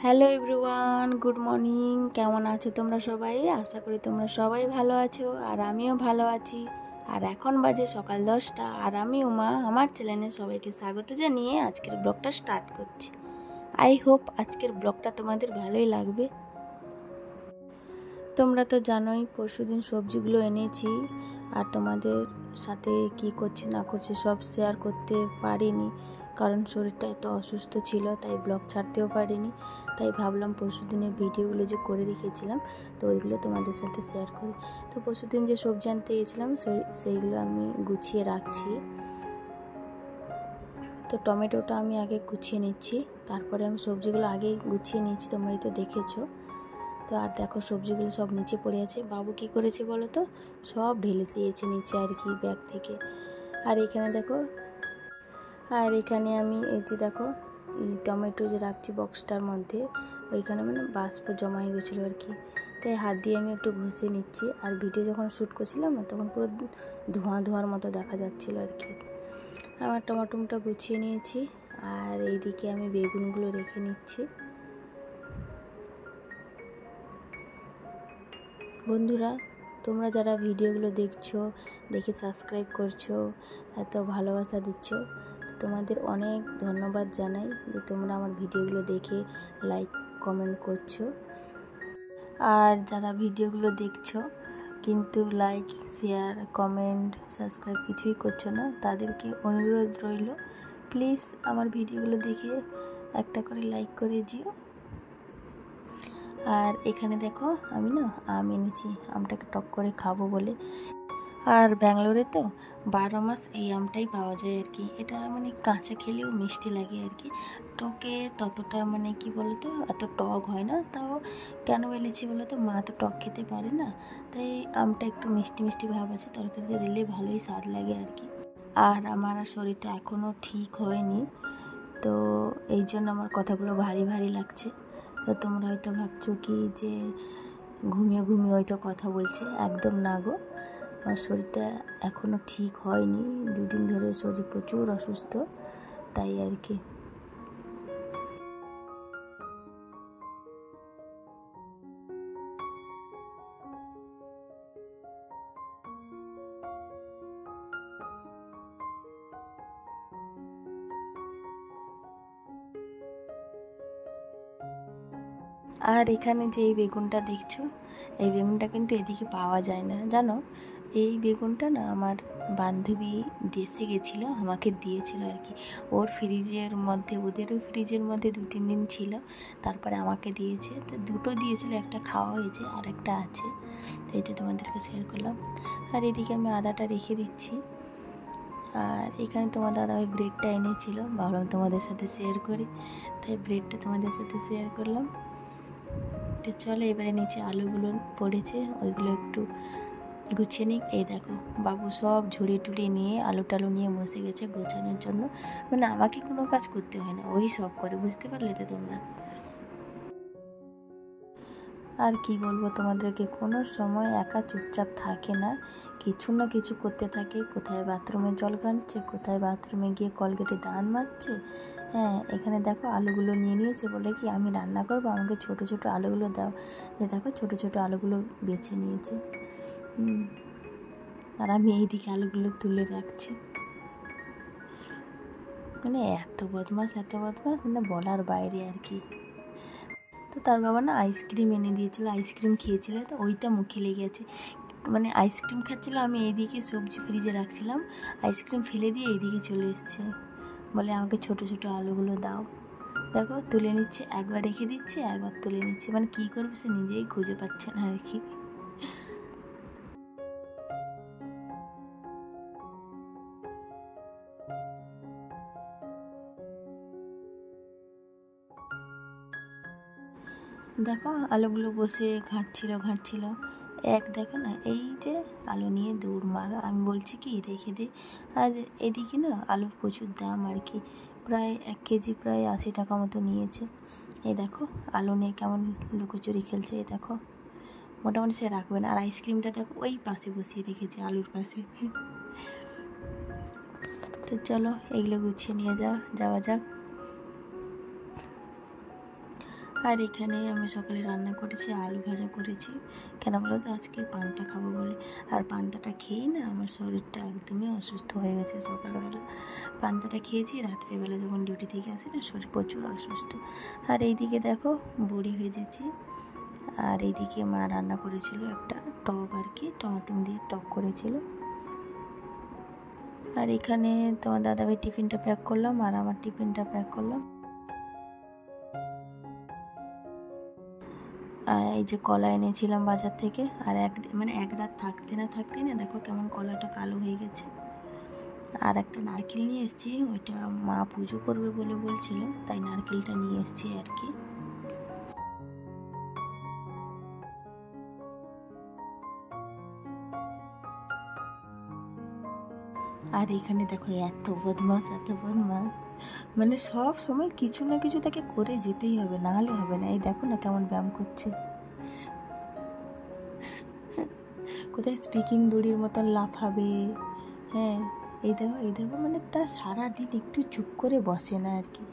Hello everyone, good morning. কেমন আছো তোমরা সবাই? আশা করি তোমরা সবাই ভালো আছো, আর আমিও ভালো আছি। আর এখন বাজে সকাল 10টা, আর আমি উমা আমার চ্যানেলে সবাইকে স্বাগত জানিয়ে আজকের ব্লগটা স্টার্ট করছি। আই হোপ আজকের ব্লগটা তোমাদের ভালোই লাগবে। তোমরা তো জানোই পরশুদিন সবজিগুলো এনেছি, আর তোমাদের সাথে কি করছি না করছি সব শেয়ার করতে পারিনি, কারণ শরীরটা এত অসুস্থ ছিল, তাই ব্লগ ছাড়তেও পারিনি। তাই ভাবলাম পরশুদিনের ভিডিওগুলো যে করে রেখেছিলাম, তো ওইগুলো তোমাদের সাথে শেয়ার করি। তো পরশুদিন যে সবজি আনতে গেছিলাম সেইগুলো আমি গুছিয়ে রাখছি। তো টমেটোটা আমি আগে গুছিয়ে নিচ্ছি, তারপরে আমি সবজিগুলো আগেই গুছিয়ে নিয়েছি, তোমরাই তো দেখেছো। তো আর দেখো সবজিগুলো সব নিচে পড়ে আছে। বাবু কি করেছে বলো তো, সব ঢেলে দিয়েছে নিচে আর কি, ব্যাগ থেকে। আর এখানে দেখো, আর এখানে আমি এই যে দেখো এই টমেটো যে রাখছি বক্সটার মধ্যে, ওইখানে মানে বাষ্প জমা হয়ে গেছিলো আর কি, তাই হাত দিয়ে আমি একটু ঘষে নিচ্ছি। আর ভিডিও যখন শ্যুট করছিলাম না, তখন পুরো ধোঁয়া ধোঁয়ার মতো দেখা যাচ্ছিলো আর কি। আমার টমাটোমটা গুছিয়ে নিয়েছি, আর এইদিকে আমি বেগুনগুলো রেখে নিচ্ছি। বন্ধুরা, তোমরা যারা ভিডিওগুলো দেখছো, দেখে সাবস্ক্রাইব করছো, এত ভালোবাসা দিচ্ছ, তোমাদের অনেক ধন্যবাদ জানাই যে তোমরা আমার ভিডিওগুলো দেখে লাইক কমেন্ট করছো। আর যারা ভিডিওগুলো দেখছো কিন্তু লাইক শেয়ার কমেন্ট সাবস্ক্রাইব কিছুই করছো না, তাদেরকে অনুরোধ রইল, প্লিজ আমার ভিডিওগুলো দেখে একটা করে লাইক করে দিও। আর এখানে দেখো আমি না আম এনেছি, আমটাকে টক করে খাবো বলে। আর ব্যাঙ্গালোরে তো 12 মাস এই আমটাই পাওয়া যায় আর কি। এটা মানে কাঁচা খেলেও মিষ্টি লাগে আর কি, টকে ততটা মানে কি বলতো এত টক হয় না। তাও কেন বলেছি বলো তো, মা তো টক খেতে পারে না, তাই আমটা একটু মিষ্টি মিষ্টি ভাব আছে, তরকারিতে দিলে ভালোই স্বাদ লাগে আর কি। আর আমার শরীরটা এখনও ঠিক হয়নি, তো এই জন্য আমার কথাগুলো ভারী ভারী লাগছে। তো তোমরা হয়তো ভাবছো কি যে ঘুমিয়ে ঘুমিয়ে হয়তো কথা বলছে, একদম না গো, আমার শরীরটা এখনও ঠিক হয়নি। 2 দিন ধরে শরীর প্রচুর অসুস্থ, তাই আর কি। আর এখানে যে এই বেগুনটা দেখছো, এই বেগুনটা কিন্তু এদিকে পাওয়া যায় না জানো। এই বেগুনটা না আমার বান্ধবী দেশে গেছিলো, আমাকে দিয়েছিল আর কি। ওর ফ্রিজের মধ্যে, ওদেরও ফ্রিজের মধ্যে 2-3 দিন ছিল, তারপরে আমাকে দিয়েছে। তো দুটো দিয়েছিল, একটা খাওয়া হয়েছে আর একটা আছে, তো এটা তোমাদেরকে শেয়ার করলাম। আর এদিকে আমি আদাটা রেখে দিচ্ছি। আর এখানে তোমার দাদা ওই ব্রেডটা এনেছিল, ভাবলাম তোমাদের সাথে শেয়ার করি, তাই ব্রেডটা তোমাদের সাথে শেয়ার করলাম। তো চলো এবারে নিচে আলুগুলো পড়েছে, ওইগুলো একটু গুছিয়ে নিই। এই দেখো বাবু সব ঝুড়ি টুড়ি নিয়ে আলু টালু নিয়ে বসে গেছে গোছানোর জন্য, মানে আমাকে কোনো কাজ করতে হয় না, ওই সব করে, বুঝতে পারলে তো তোমরা। আর কি বলবো তোমাদেরকে, কোনো সময় একা চুপচাপ থাকে না, কিছু না কিছু করতে থাকে। কোথায় বাথরুমে জল ঘাঁটছে, কোথায় বাথরুমে গিয়ে কলগেটে দাঁত মাজছে। হ্যাঁ, এখানে দেখো আলুগুলো নিয়ে নিয়েছে, বলে কি আমি রান্না করবো, আমাকে ছোট ছোট আলুগুলো দাও। দেখো ছোট ছোট আলুগুলো বেছে নিয়েছে। আর আমি এইদিকে আলুগুলো তুলে রাখছি। মানে এত বদমাস মানে বলার বাইরে আর কি। তো তার বাবা না আইসক্রিম এনে দিয়েছিলো, আইসক্রিম খেয়েছিল, তো ওইটা মুখে লেগে গেছে। মানে আইসক্রিম খাচ্ছিলো, আমি এইদিকে সবজি ফ্রিজে রাখছিলাম, আইসক্রিম ফেলে দিয়ে এইদিকে চলে এসছে, বলে আমাকে ছোট ছোট আলুগুলো দাও। দেখো তুলে নিচ্ছে, একবার রেখে দিচ্ছে, একবার তুলে নিচ্ছে, মানে কী করবে সে নিজেই খুঁজে পাচ্ছে না আর কি। দেখো আলুগুলো বসে ঘাঁটছিল, এক দেখো না এই যে আলু নিয়ে দৌড় মার। আমি বলছি কি রেখে দে। আর এদিকে না আলুর প্রচুর দাম আর কি, প্রায় 1 কেজি প্রায় 80 টাকা মতো নিয়েছে। এই দেখো আলু নিয়ে কেমন লুকোচুরি খেলছে, এই দেখো মোটামুটি সে রাখবে না। আর আইসক্রিমটা দেখো ওই পাশে বসিয়ে রেখেছে, আলুর পাশে। তো চলো এগুলো গুছিয়ে নিয়ে যাওয়া যাক। আর এখানে আমি সকালে রান্না করেছি, আলু ভাজা করেছি। কেন বলো তো, আজকে পান্তা খাবো বলে। আর পান্তাটা খেয়েই না আমার শরীরটা একদমই অসুস্থ হয়ে গেছে। সকালবেলা পান্তাটা খেয়েছি, রাত্রিবেলা যখন ডিউটি থেকে আসি না, শরীর প্রচুর অসুস্থ। আর এইদিকে দেখো বড়ি ভেজেছি, আর এইদিকে মা রান্না করেছিল একটা টক, আর কি টমেটো দিয়ে টক করেছিল। আর এখানে তোমার দাদাভাই টিফিনটা প্যাক করলাম, আর আমার টিফিনটা প্যাক করলাম। এই যে কলা এনেছিলাম বাজার থেকে, আর এক রাত থাকতে না দেখো কেমন কলাটা কালো হয়ে গেছে। আর একটা নারকেল নিয়ে এসেছি, ওইটা মা পুজো করবে বলে বলছিল, তাই নারকেলটা নিয়ে এসেছি আর কি। আর এখানে দেখো এত বদমাস, মানে সব সময় কিছু না কিছু তাকে করে যেতেই হবে, না হলে হবে না। এই দেখো না কেমন ব্যায়াম করছে, কোথায় স্পিকিং দড়ির মতন লাফাবে। হ্যাঁ, এই দেখো মানে তার সারাদিন একটু চুপ করে বসে না আর কি।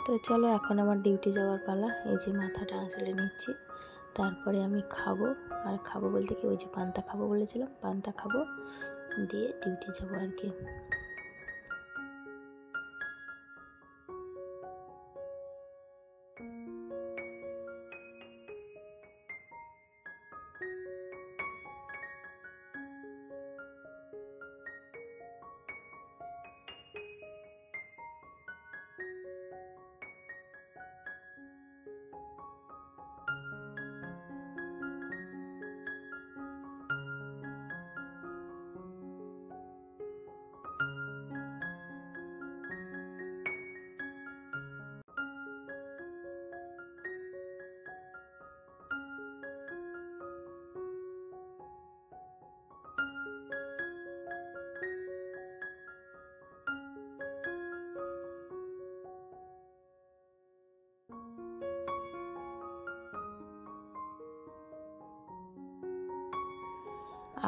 তো চলো এখন আমার ডিউটি যাওয়ার পালা। এই যে মাথাটা আঁচড়ে নিচ্ছি, তারপরে আমি খাবো। আর খাবো বলতে কি, ওই যে পান্তা খাবো বলেছিলাম, পান্তা খাবো দিয়ে ডিউটি যাবো আর কি।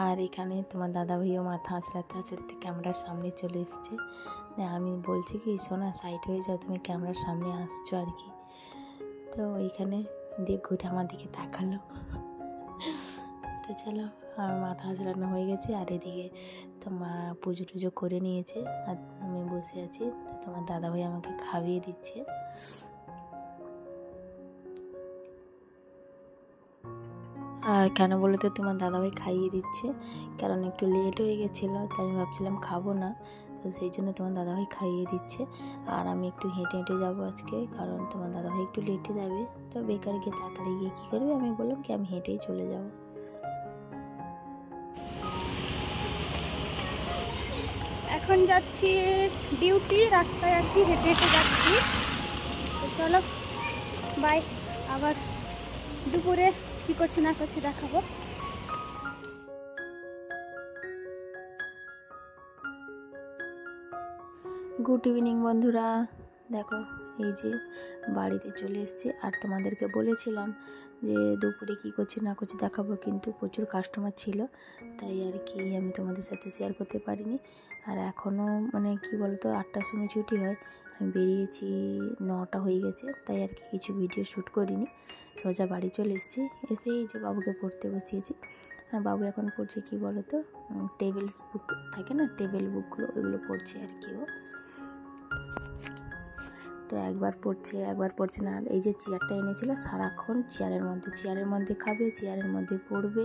আর এখানে তোমার দাদা ভাইও মাথা আঁচড়াতে ক্যামেরার সামনে চলে এসছে। আমি বলছি কি, শোনা সাইড হয়ে যাও, তুমি ক্যামেরার সামনে আসছো আর কি। তো এইখানে দিয়ে ঘুরে আমার দিকে তাকালো। তো চলো, আমার মাথা আঁচড়ানো হয়ে গেছে। আর এদিকে তো মা পুজো টুজো করে নিয়েছে, আর আমি বসে আছি। তো তোমার দাদা ভাই আমাকে খাইয়ে দিচ্ছে। আর কেন বলো তো, তোমার দাদাভাই খাইয়ে দিচ্ছে, কারণ একটু লেট হয়ে গেছিলো, তাই আমি ভাবছিলাম খাবো না, তো সেই জন্য তোমার দাদাভাই খাইয়ে দিচ্ছে। আর আমি একটু হেঁটে হেঁটে যাবো আজকে, কারণ তোমার দাদাভাই একটু লেটে যাবে, তো বেকার গিয়ে তাড়াতাড়ি গিয়ে কী করবে, আমি বললাম কি আমি হেঁটেই চলে যাব। এখন যাচ্ছি ডিউটি, রাস্তায় আছি, হেঁটে হেঁটে যাচ্ছি। তো চলো বাই, আবার দুপুরে কী করছি না করছি দেখাবো। গুড ইভিনিং বন্ধুরা, দেখো এই যে বাড়িতে চলে এসেছি। আর তোমাদেরকে বলেছিলাম যে দুপুরে কী করছি না করছি দেখাবো, কিন্তু প্রচুর কাস্টমার ছিল, তাই আর কি আমি তোমাদের সাথে শেয়ার করতে পারিনি। আর এখনও মানে কি বলতো, 8টার সময় ছুটি হয়, আমি বেরিয়েছি 9টা হয়ে গেছে, তাই আর কি কিছু ভিডিও শ্যুট করিনি, সোজা বাড়ি চলে এসেছি। এসে এই যে বাবুকে পড়তে বসিয়েছি। আর বাবু এখন পড়ছে কি বলতো, টেবিলস বুক থাকে না, টেবিল বুকগুলো, ওইগুলো পড়ছে আর কি ও। তো একবার পড়ছে না। আর এই যে চেয়ারটা এনেছিল, সারাক্ষণ চেয়ারের মধ্যে খাবে, চেয়ারের মধ্যে পড়বে,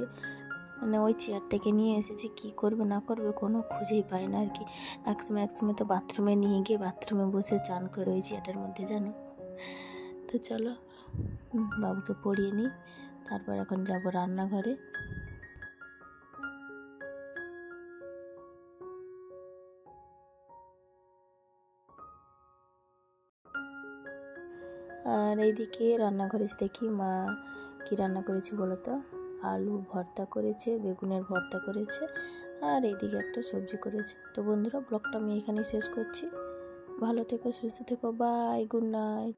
মানে ওই চেয়ারটাকে নিয়ে এসেছে, কি করবে না করবে কোনো খুঁজেই পায় না আর কি। একসময় তো বাথরুমে নিয়ে গিয়ে বাথরুমে বসে চান করে ওই চেয়ারটার মধ্যে, জানো। তো চলো বাবুকে পড়িয়ে নিই, তারপর এখন যাব রান্নাঘরে। আর এইদিকে রান্নাঘরে দেখি মা কি রান্না করেছে বলো তো, আলু ভর্তা করেছে, বেগুনের ভর্তা করেছে, আর এইদিকে একটা সবজি করেছে। তো বন্ধুরা, ব্লগটা আমি এখানেই শেষ করছি। ভালো থেকো, সুস্থ থেকো, বাই, গুড নাইট।